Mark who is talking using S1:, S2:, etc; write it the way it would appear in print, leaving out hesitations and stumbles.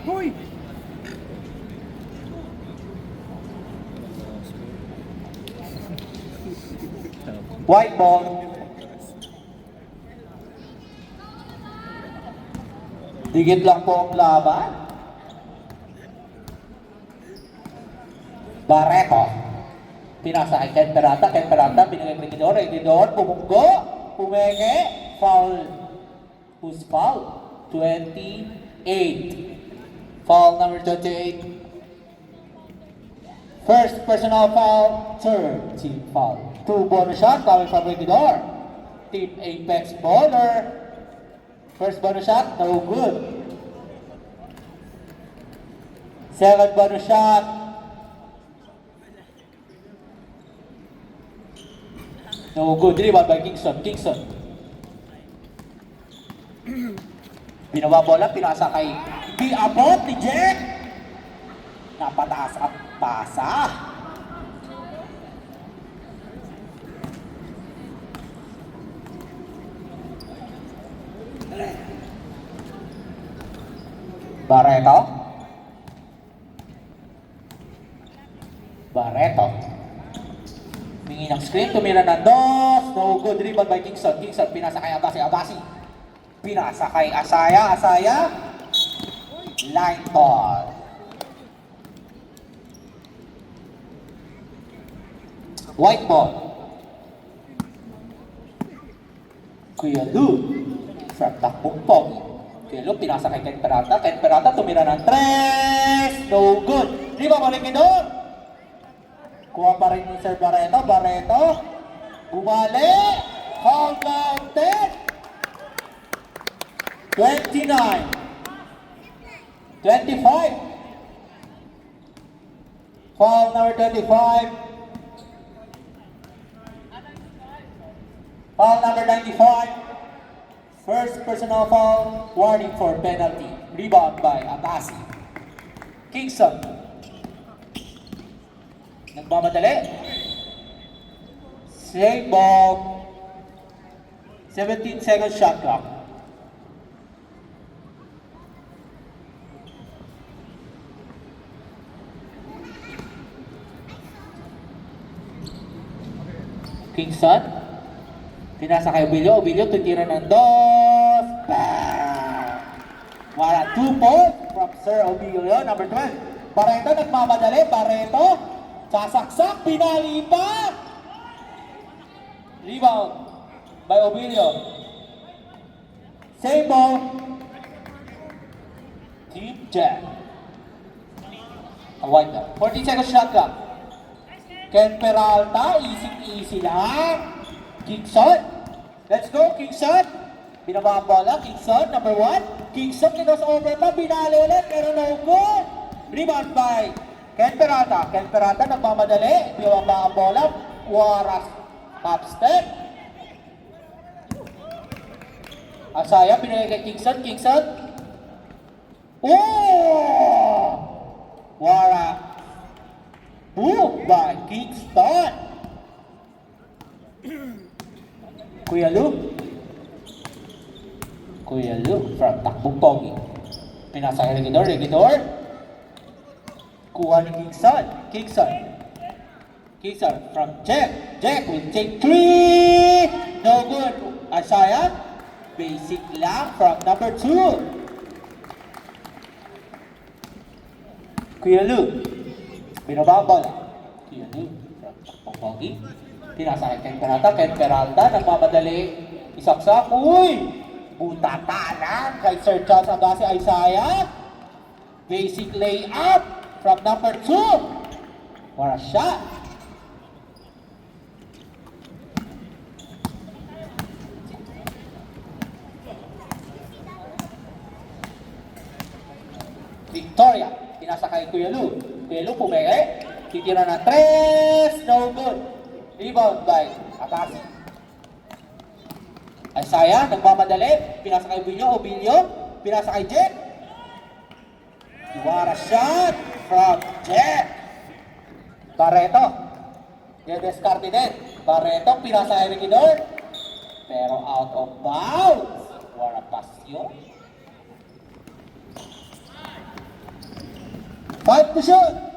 S1: Hoy!
S2: White ball. Digit lang po ang laban. Barreto. Pinasa kay Ken Peralta. Ken Peralta, binigay kay Regidor. Regidor, pumunggo. Pumenge. Foul. Who's foul? 28. Foul number 28. First personal foul. Third team foul. 2 bonus shot coming from Regidor. Team Apex bowler. First bonus shot, no good. Second bonus shot. No good. Rebound by Kingston. Kingston. Binawa bola, pinasa kay Abot ni Jack. Napataas ang pasa. Barreto. Barreto. Mingi ng screen, tumira ng dos. No good. Rebound by Kingston. Kingston, pinasa kay Abasi. Abasi. Pinasa kay Asaya. Asaya. Line ball. White ball. Kuya Lu. From takbong pogi. Kuya Lu, pinasa kay Ken Peralta. Ken Peralta, tumira ng tres. No good. Rebound balik doon. Kuha pa rin ni Sir Barreto. Barreto. Bumali. Foul counted. 29. 25. Foul number 25. Foul number 95. First personal foul. Warning for penalty. Rebound by Abasi. Kingston. Nagmamadali. Save ball. 17 seconds shot clock. Kingston. Pinasa kay Obilio. Obilio, tutira ng dos. Bang! Wala 2 points from Sir Obilio, number 12. Barreto, nagmamadali. Barreto. Sasaksak, pinalipat. Rebound by Obilio. Save ball. Team Jack. A white ball. 14 seconds shot clock. Ken Peralta, easy lang. Kingston. Let's go, Kingston. Binaba ang bola. Kingston, number 1. Kingston, kinos over pa. Binali ulit, pero no good. Rebound by Ken Peralta. Ken Peralta, nagmamadali. Binaba ang bola. Waras. Top step. Asaya, pinagay kay Kingston. Kingston. Oh! Wara. Boom by Kingston. Kuya Lu. Kuya Lu from takbong pogi. Pinasa kay Regidor. Regidor. Kuha ni Kingston. Kingston. Kingston from Jack. Jack will take 3. No good. Asaya. Basic lang from number 2. Kuya Lu. Binaba ang bola. Kuya Lu from takbong pogi. Pinasa kay Ken Peralta. Ken Peralta, nagmamadali. Isaksak. Uy! Butata lang kay Sir Charles Abasi Isaiah. Basic layup from number 2. For a shot. Victoria. Pinasa kay Kuya Lu. Kuya Lu pumeke. Titira na 3. No good. Rebound by Abasi. Isaiah, nagmamadali. Pinasa kay Obilio. Obilio. Pinasa kay Jack. What a shot from Jack. Barreto. Dedescarte din. Barreto, pinasa kay Regidor. Pero out of bounds. What a pass yun. 5 to shoot.